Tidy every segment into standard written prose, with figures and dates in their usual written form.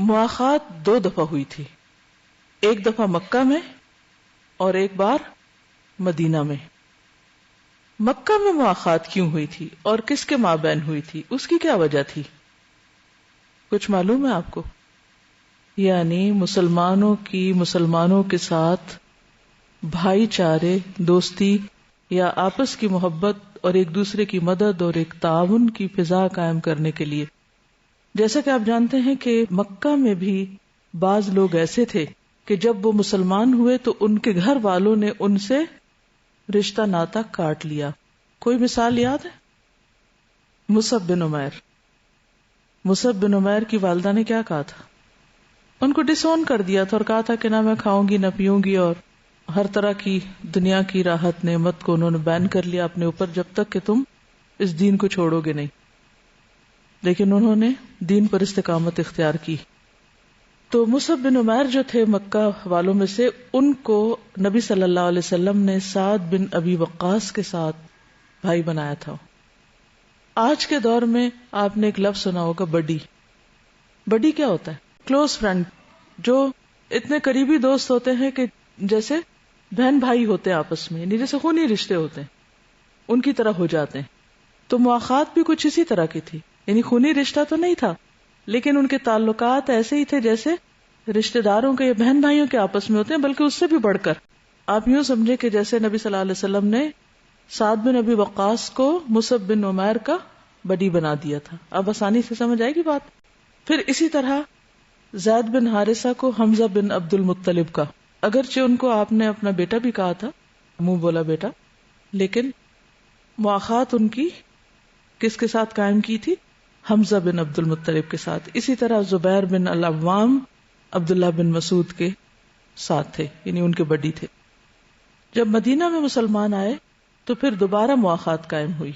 مواخات 2 دفعہ ہوئی تھی، ایک دفعہ مکہ میں اور ایک بار مدینہ میں۔ مکہ میں مواخات کیوں ہوئی تھی اور کس کے مابین ہوئی تھی، اس کی کیا وجہ تھی؟ کچھ معلوم ہے آپ کو؟ یعنی مسلمانوں کی مسلمانوں کے ساتھ بھائی چارے، دوستی یا آپس کی محبت اور ایک دوسرے کی مدد اور ایک تعاون کی فضا قائم کرنے کے لیے۔ جیسا کہ آپ جانتے ہیں کہ مکہ میں بھی بعض لوگ ایسے تھے کہ جب وہ مسلمان ہوئے تو ان کے گھر والوں نے ان سے رشتہ ناتا کاٹ لیا۔ کوئی مثال یاد ہے؟ مصعب بن عمیر کی والدہ نے کیا کہا تھا؟ ان کو ڈس اون کر دیا تھا اور کہا تھا کہ نہ میں کھاؤں گی نہ پیوں گی، اور ہر طرح کی دنیا کی راحت نعمت کو انہوں نے بین کر لیا اپنے اوپر جب تک کہ تم اس دین کو چھوڑو گے نہیں۔ لیکن انہوں نے دین پر استقامت اختیار کی۔ تو مصعب بن عمیر جو تھے مکہ والوں میں سے، ان کو نبی صلی اللہ علیہ وسلم نے سعد بن ابی وقاص کے ساتھ بھائی بنایا تھا۔ آج کے دور میں آپ نے ایک لفظ سنا ہوگا، بڈی کیا ہوتا ہے؟ کلوز فرینڈ، جو اتنے قریبی دوست ہوتے ہیں کہ جیسے بہن بھائی ہوتے ہیں آپس میں، یعنی جیسے خونی رشتے ہوتے ہیں ان کی طرح ہو جاتے ہیں۔ تو مواخات بھی کچھ اسی طرح کی تھی، یعنی خونی رشتہ تو نہیں تھا لیکن ان کے تعلقات ایسے ہی تھے جیسے رشتہ داروں کے یا بہن بھائیوں کے آپس میں ہوتے ہیں، بلکہ اس سے بھی بڑھ کر۔ آپ یوں سمجھے کہ جیسے نبی صلی اللہ علیہ وسلم نے سعد بن ابی وقاص کو مصعب بن عمیر کا بڈی بنا دیا تھا۔ اب آسانی سے سمجھ آئے گی بات۔ پھر اسی طرح زید بن حارثہ کو حمزہ بن عبد المطلب کا، اگرچہ ان کو آپ نے اپنا بیٹا بھی کہا تھا، منہ بولا بیٹا، لیکن مواخات ان کی کس کے ساتھ قائم کی تھی؟ حمزہ بن عبد المطلب کے ساتھ۔ اسی طرح زبیر بن العوام عبداللہ بن مسعود کے ساتھ تھے، یعنی ان کے بڈی تھے۔ جب مدینہ میں مسلمان آئے تو پھر دوبارہ مواخات قائم ہوئی،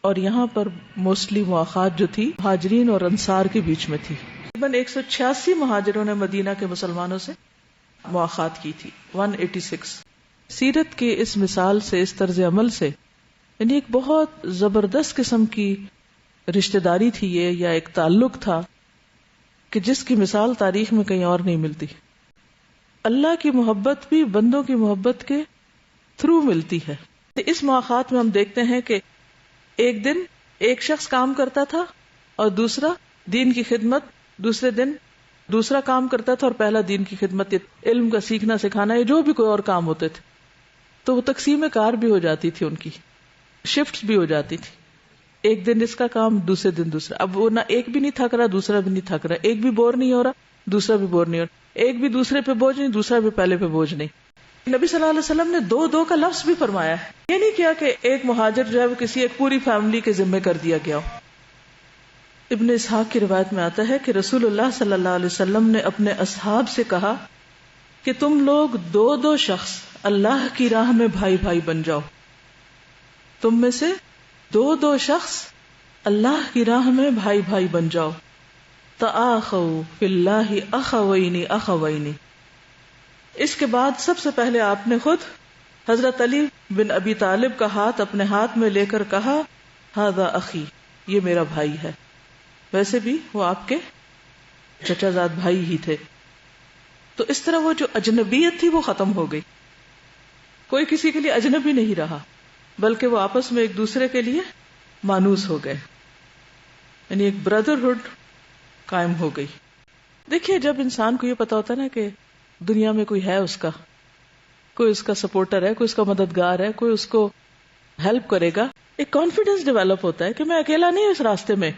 اور یہاں پر موسٹلی مواخات جو تھی مہاجرین اور انصار کے بیچ میں تھی۔ تقریباً 186 مہاجروں نے مدینہ کے مسلمانوں سے مواخات کی تھی، 186۔ سیرت کے اس مثال سے، اس طرز عمل سے، یعنی ایک بہت زبردست قسم کی رشتہ داری تھی یہ، یا ایک تعلق تھا کہ جس کی مثال تاریخ میں کہیں اور نہیں ملتی۔ اللہ کی محبت بھی بندوں کی محبت کے تھرو ملتی ہے۔ اس مواخات میں ہم دیکھتے ہیں کہ ایک دن ایک شخص کام کرتا تھا اور دوسرا دین کی خدمت، دوسرے دن دوسرا کام کرتا تھا اور پہلا دین کی خدمت، علم کا سیکھنا سکھانا، یا جو بھی کوئی اور کام ہوتے تھے، تو وہ تقسیم کار بھی ہو جاتی تھی، ان کی شفٹس بھی ہو جاتی تھی۔ ایک دن اس کا کام، دوسرے دن دوسرا۔ اب وہ نہ ایک بھی نہیں تھک رہا، دوسرا بھی نہیں تھک رہا، ایک بھی بور نہیں ہو رہا، دوسرا بھی بور نہیں ہو رہا، ایک بھی دوسرے پہ بوجھ نہیں، دوسرا بھی پہلے پہ بوجھ نہیں۔ نبی صلی اللہ علیہ وسلم نے 2 کا لفظ بھی فرمایا ہے، یہ نہیں کیا کہ ایک مہاجر جو ہے وہ کسی ایک پوری فیملی کے ذمہ کر دیا گیا ہو۔ ابن اسحاق کی روایت میں آتا ہے کہ رسول اللہ صلی اللہ علیہ وسلم نے اپنے اصحاب سے کہا کہ تم لوگ 2 شخص اللہ کی راہ میں بھائی بھائی بن جاؤ، تم میں سے 2 شخص اللہ کی راہ میں بھائی بھائی بن جاؤ۔ تآخوا فی اللہ اخوین اخوین۔ اس کے بعد سب سے پہلے آپ نے خود حضرت علی بن ابی طالب کا ہاتھ اپنے ہاتھ میں لے کر کہا، ھذا اخی، یہ میرا بھائی ہے۔ ویسے بھی وہ آپ کے چچا زاد بھائی ہی تھے۔ تو اس طرح وہ جو اجنبیت تھی وہ ختم ہو گئی، کوئی کسی کے لیے اجنبی نہیں رہا، بلکہ وہ آپس میں ایک دوسرے کے لیے مانوس ہو گئے، یعنی ایک بردرہڈ قائم ہو گئی۔ دیکھیے، جب انسان کو یہ پتا ہوتا ہے نا کہ دنیا میں کوئی ہے، اس کا کوئی اس کا سپورٹر ہے، کوئی اس کا مددگار ہے، کوئی اس کو ہیلپ کرے گا، ایک کانفیڈنس ڈیولپ ہوتا ہے کہ میں اکیلا نہیں ہوں اس راستے میں،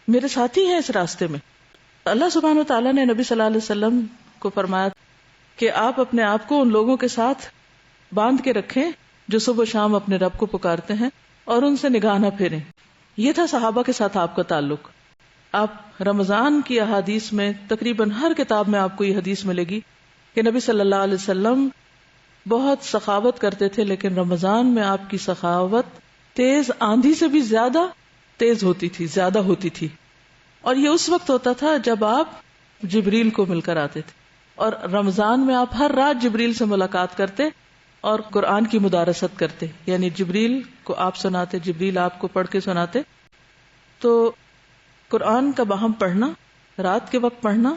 میرے ساتھی ہیں اس راستے میں۔ اللہ سبحانہ و تعالیٰ نے نبی صلی اللہ علیہ وسلم کو فرمایا کہ آپ اپنے آپ کو ان لوگوں کے ساتھ باندھ کے رکھیں جو صبح و شام اپنے رب کو پکارتے ہیں اور ان سے نگاہ نہ پھیریں۔ یہ تھا صحابہ کے ساتھ آپ کا تعلق۔ آپ رمضان کی احادیث میں تقریباً ہر کتاب میں آپ کو یہ حدیث ملے گی کہ نبی صلی اللہ علیہ وسلم بہت سخاوت کرتے تھے، لیکن رمضان میں آپ کی سخاوت تیز آندھی سے بھی زیادہ تیز ہوتی تھی، زیادہ ہوتی تھی۔ اور یہ اس وقت ہوتا تھا جب آپ جبریل کو مل کر آتے تھے، اور رمضان میں آپ ہر رات جبریل سے ملاقات کرتے اور قرآن کی مدارست کرتے، یعنی جبریل کو آپ سناتے، جبریل آپ کو پڑھ کے سناتے۔ تو قرآن کا باہم پڑھنا، رات کے وقت پڑھنا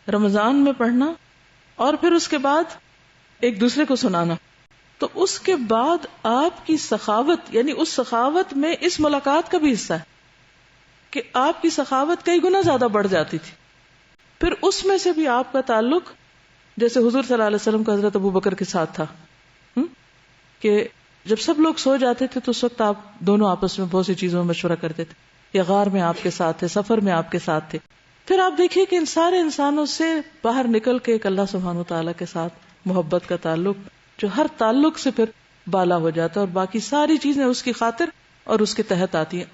رمضان میں پڑھنا اور پھر اس کے بعد ایک دوسرے کو سنانا. تو اس کے بعد آپ کی سخاوت، یعنی اس سخاوت میں اس ملاقات کا بھی حصہ ہے کہ آپ کی سخاوت کئی گنا زیادہ بڑھ جاتی تھی. پھر اس میں سے بھی آپ کا تعلق جیسے حضور صلی اللہ علیہ وسلم کا حضرت ابو بکر کے ساتھ تھا کہ جب سب لوگ سو جاتے تھے تو اس وقت آپ دونوں آپس میں بہت سی چیزوں میں مشورہ کرتے تھے، یا غار میں آپ کے ساتھ تھے، سفر میں آپ کے ساتھ تھے. پھر آپ دیکھیے کہ ان سارے انسانوں سے باہر نکل کے ایک اللہ سبحانہ وتعالیٰ کے ساتھ محبت کا تعلق جو ہر تعلق سے پھر بالا ہو جاتا ہے، اور باقی ساری چیزیں اس کی خاطر اور اس کے تحت آتی ہیں.